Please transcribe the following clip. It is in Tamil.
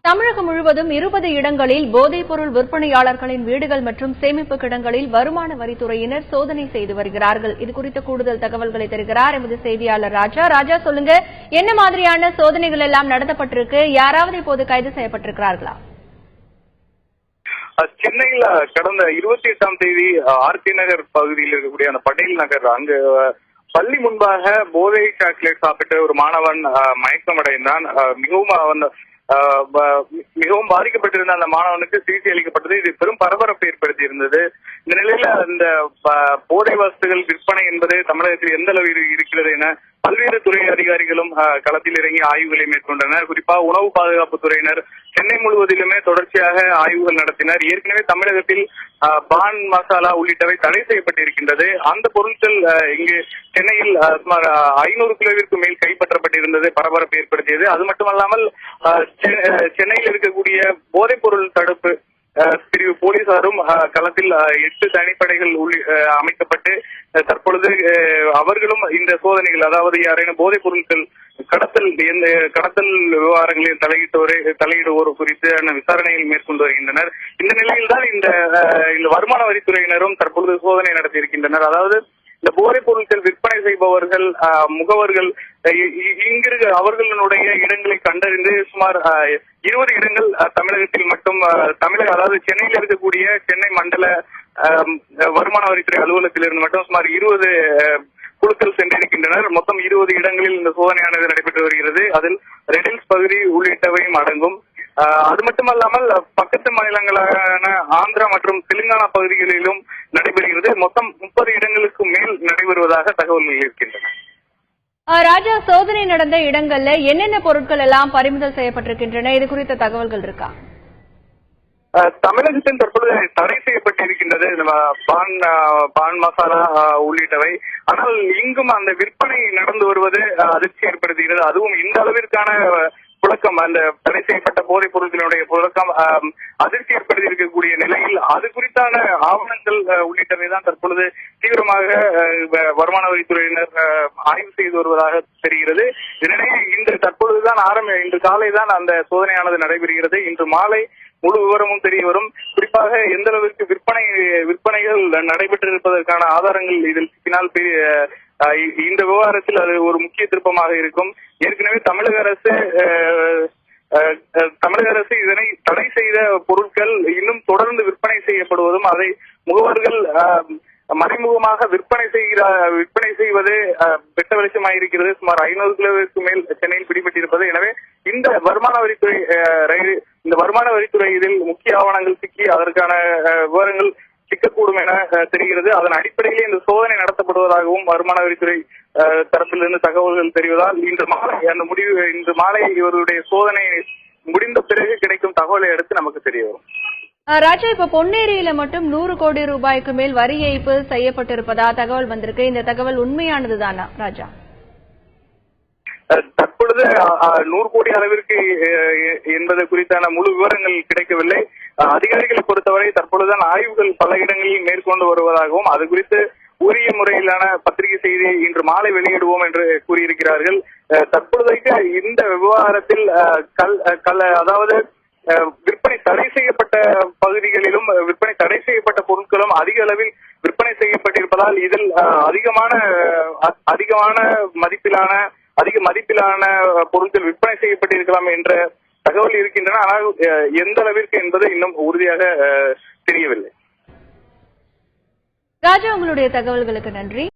தமிழகம் முழுவதும் 20 இடங்களில் போதைப்பொருள் விற்பனையாளர்களின் வீடுகள் மற்றும் சேமிப்பு கிடங்களில் வருமான வரித்துறையினர் சோதனை செய்து வருகிறார்கள். இதுகுறித்த கூடுதல் தகவல்களை தருகிறார் எமது செய்தியாளர் ராஜா. ராஜா, சொல்லுங்க, என்ன மாதிரியான சோதனைகள் எல்லாம் நடத்தப்பட்டிருக்கு? யாராவது இப்போது கைது செய்யப்பட்டிருக்கிறார்களா? சென்னையில் கடந்த 28ஆம் தேதி ஆர்கே நகர் பகுதியில் இருக்கக்கூடிய அந்த பட்டேல் நகர் அங்கு பள்ளி முன்பாக போதை சாக்லேட் சாப்பிட்டு ஒரு மாணவன் மயக்கமடைந்தான். மிகவும் பாதிக்கப்பட்டிருந்த அந்த மாணவனுக்கு சிகிச்சை அளிக்கப்பட்டது. இது பெரும் பரபரப்பை ஏற்படுத்தி இருந்தது. இந்த நிலையில இந்த போதை வஸ்துகள் விற்பனை என்பது தமிழகத்தில் எந்த அளவில் இருக்கிறது என பல்வேறு துறை அதிகாரிகளும் களத்தில் இறங்கி ஆய்வுகளை மேற்கொண்டனர். குறிப்பாக உணவு பாதுகாப்பு துறையினர் சென்னை முழுவதிலுமே தொடர்ச்சியாக ஆய்வுகள் நடத்தினர். ஏற்கனவே தமிழகத்தில் பான் மசாலா உள்ளிட்டவை தடை செய்யப்பட்டிருக்கின்றது. அந்த பொருட்கள் இங்கு சென்னையில் சுமார் 500 கிலோவிற்கு மேல் கைப்பற்றப்பட்டிருந்தது, பரபரப்பு ஏற்படுத்தியது. அது மட்டுமல்லாமல் சென்னையில் இருக்கக்கூடிய போதைப் பொருள் தடுப்பு பிரிவு போலீசாரும் களத்தில் 8 தனிப்படைகள் அமைக்கப்பட்டு தற்பொழுது அவர்களும் இந்த சோதனைகள், அதாவது யாரேனும் போதைப் பொருட்கள் கடத்தல் விவகாரங்களில் தலையிடுவோர் குறித்து விசாரணைகள் மேற்கொண்டு வருகின்றனர். இந்த நிலையில் தான் இந்த வருமான வரித்துறையினரும் தற்பொழுது சோதனை நடத்தி இருக்கின்றனர். அதாவது இந்த போதைப் பொருட்கள் விற்பனை செய்பவர்கள், முகவர்கள் இங்கிருக்க அவர்களுடைய இடங்களை கண்டறிந்து சுமார் 20 இடங்கள் தமிழகத்தில் மட்டும் அதாவது சென்னையில் இருக்கக்கூடிய சென்னை மண்டல வருமான வரித்துறை அலுவலகத்திலிருந்து மட்டும் சுமார் 20 குழுக்கள் சென்றிருக்கின்றனர். மொத்தம் 20 இடங்களில் இந்த சோதனையானது நடைபெற்று வருகிறது. அதில் ரெடில்ஸ் பகுதி உள்ளிட்டவையும் அடங்கும். அது மட்டுமல்லாமல் பக்கத்து மாநிலங்களான ஆந்திரா மற்றும் தெலுங்கானா பகுதிகளிலும் நடைபெறுகிறது. மொத்தம் 30 இடங்களுக்கு மேல் நடைபெறுவதாக தகவல்கள் இருக்கின்றன. ராஜா, சோதனை நடந்த இடங்கள்ல என்னென்ன பொருட்கள் எல்லாம் பறிமுதல் செய்யப்பட்டிருக்கின்றன? இது குறித்த தகவல்கள் இருக்கா? தமிழகத்தில் தற்பொழுது தடை செய்யப்பட்டிருக்கின்றது பான் மசாலா உள்ளிட்டவை. ஆனால் இங்கும் அந்த விற்பனை நடந்து வருவது அதிர்ச்சி ஏற்படுத்துகிறது. அதுவும் இந்த அளவிற்கான புழக்கம், அந்த தடை செய்யப்பட்ட போதைப் பொருட்களுடைய புழக்கம் அதிர்ச்சி ஏற்படுத்தி இருக்கக்கூடிய நிலையில் அது குறித்தான ஆவணங்கள் உள்ளிட்டவை தான் தற்பொழுது தீவிரமாக வருமான வரித்துறையினர் ஆய்வு செய்து வருவதாக தெரிகிறது. இதனிடையே தற்பொழுதுதான் இன்று காலை தான் அந்த சோதனையானது நடைபெறுகிறது. இன்று மாலை முழு விவரமும் தெரிய வரும். குறிப்பாக எந்த அளவிற்கு விற்பனைகள் நடைபெற்றிருப்பதற்கான ஆதாரங்கள் இதில் சிக்கினால் இந்த விவகாரத்தில் அது ஒரு முக்கிய திருப்பமாக இருக்கும். ஏற்கனவே தமிழக அரசு இதனை தடை செய்த பொருட்கள் இன்னும் தொடர்ந்து விற்பனை செய்யப்படுவதும், அதை முகவர்கள் மறைமுகமாக விற்பனை செய்வது வெட்ட வெளிச்சமாயிருக்கிறது. சுமார் 500 கிலோவிற்கு மேல் சென்னையில் பிடிபட்டிருப்பது. எனவே இந்த வருமான வரித்துறை இதில் முக்கிய ஆவணங்கள் சிக்கி அதற்கான விவரங்கள் சிக்கக்கூடும் என தெரிகிறது. அதன் அடிப்படையிலே இந்த சோதனை நடத்தப்படுவதாகவும் வருமான வரித்துறை தரப்பிலிருந்து தகவல்கள் தெரிவதால் இன்று மாலை இவருடைய சோதனை முடிந்த பிறகு கிடைக்கும் தகவலை அடுத்து நமக்கு தெரிய வரும். ராஜா, இப்ப பொன்னேரியில மட்டும் 100 கோடி ரூபாய்க்கு மேல் வரி ஏய்ப்பு செய்யப்பட்டிருப்பதா தகவல் வந்திருக்கு. இந்த தகவல் உண்மையானதுதானா ராஜா? தற்பொழுது 100 கோடி அளவிற்கு என்பது குறித்தான முழு விவரங்கள் கிடைக்கவில்லை. அதிகாரிகளை பொறுத்தவரை தற்பொழுதுதான் ஆய்வுகள் பல இடங்களில் மேற்கொண்டு வருவதாகவும், அது குறித்து உரிய முறையிலான பத்திரிகை செய்தியை இன்று மாலை வெளியிடுவோம் என்று கூறியிருக்கிறார்கள். தற்பொழுதைக்கு இந்த விவகாரத்தில் அதாவது விற்பனை தடை செய்யப்பட்ட பகுதிகளிலும் விற்பனை தடை செய்யப்பட்ட பொருட்களும் அதிக அளவில் விற்பனை செய்யப்பட்டிருப்பதால் இதில் அதிக மதிப்பிலான பொருட்கள் விற்பனை செய்யப்பட்டிருக்கலாம் என்ற தகவல் இருக்கின்றன. ஆனால் எந்த அளவிற்கு என்பது இன்னும் உறுதியாக தெரியவில்லை. ராஜா, உங்களுடைய தகவல்களுக்கு நன்றி.